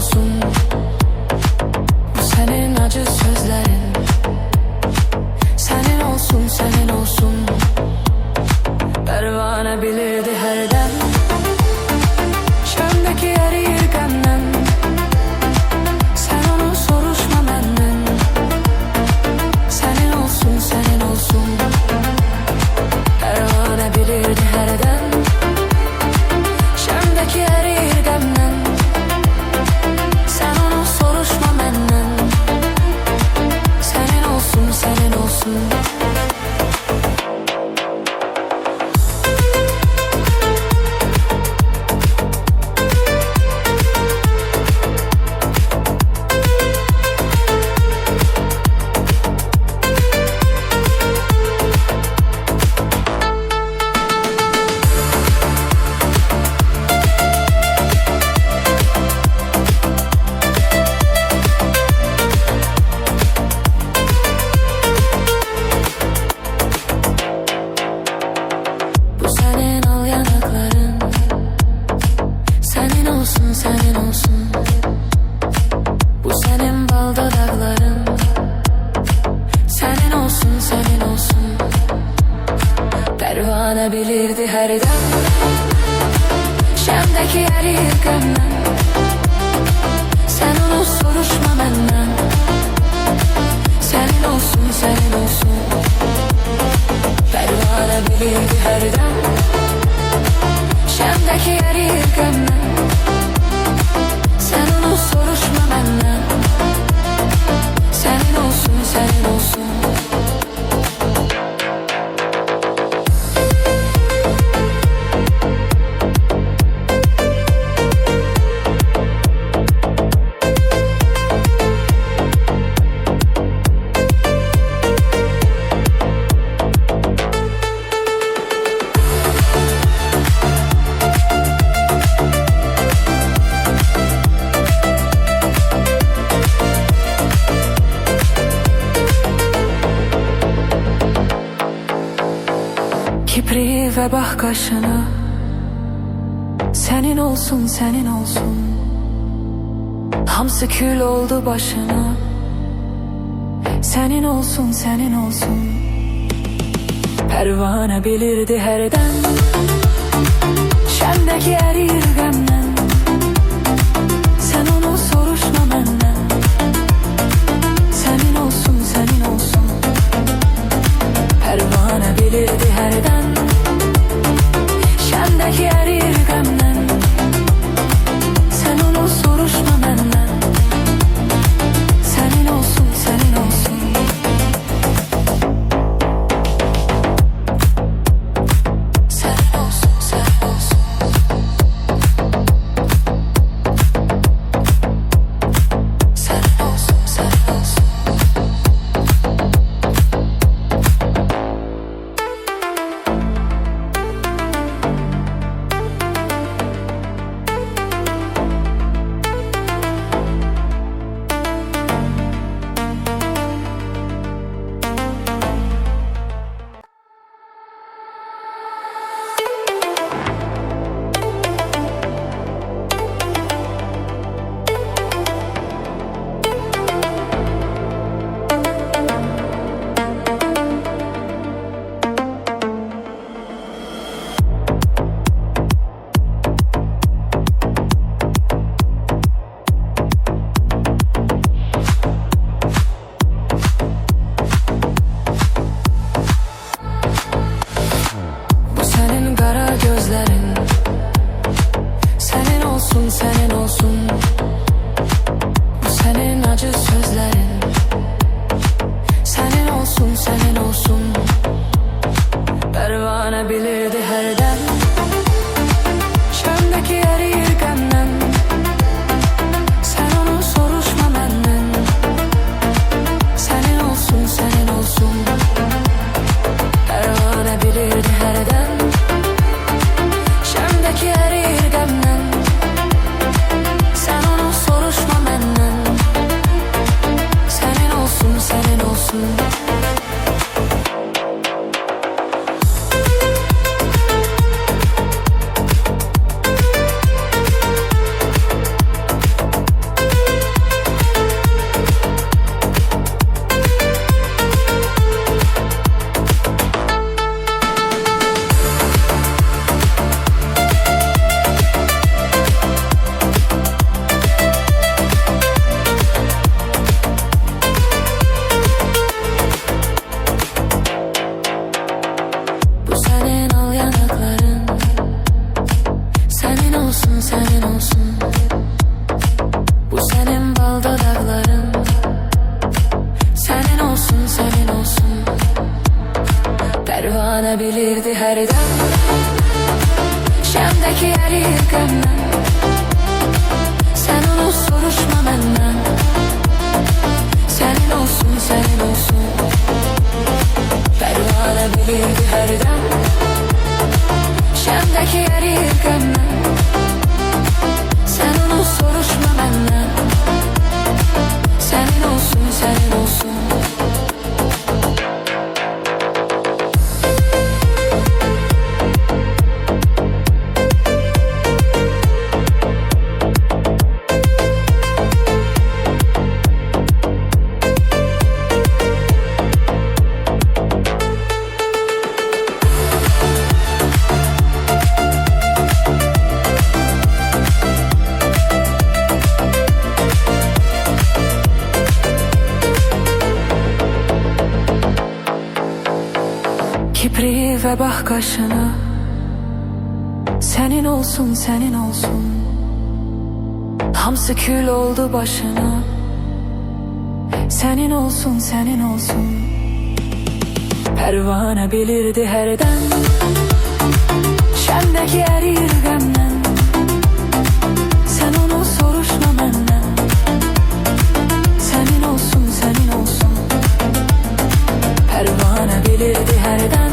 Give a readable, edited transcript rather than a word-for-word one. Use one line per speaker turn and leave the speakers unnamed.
olsun. Bu senin acı sözlerin. Senin olsun, senin olsun. Pervane bilirdi her dem. Şömdeki eriyir gemden. Sen onu soruşma benden. Senin olsun, senin olsun. Pervane bilirdi her dem. Şömdeki eriyir gemden. Sen onu soruşma benden. Senin olsun, senin olsun. Senin olsun. Bu senin bal dudakların. Senin olsun, senin olsun. Pervane bilirdi her dem. Şemdeki erir gömlem. Sen onu soruşma benden. Senin olsun, senin olsun. Pervane bilirdi her dem. Şemdeki erir gömlem. Sen onu soruşma benden. Senin olsun, senin olsun. Kibri ve bah kaşına. Senin olsun, senin olsun. Hamsı kül oldu başına. Senin olsun, senin olsun. Pervane bilirdi her dem. Şemdeki erir gemden. Sen onu soruşma benden. Senin olsun, senin olsun. Pervane bilirdi her dem. Şemdeki erir gemden. Sen onu soruşma benden. Senin olsun, senin olsun. Senin olsun, senin olsun. Senin olsun, senin olsun. Senin olsun. Bu senin acı sözlerin. Senin olsun, senin olsun. Pervane bilirdi her dem. Şömdeki erir gemden. Sen onu soruşma benden. Senin olsun, senin olsun. Pervane bilirdi her dem. Şömdeki erir gemden. Sen onu soruşma benden. Senin olsun, senin olsun. Pervane bilirdi her dem Şemdeki erir gömlem Sen onu soruşma benden Senin olsun, senin olsun Pervane bilirdi her dem Şemdeki erir gömlem Sen onu soruşma benden Senin olsun, senin olsun Kibri ve bak kaşına Senin olsun, senin olsun Hamsı kül oldu başına Senin olsun, senin olsun Pervane bilirdi her dem Şemdeki erir gömlem Sen onu soruşma benden Senin olsun, senin olsun Pervane bilirdi her dem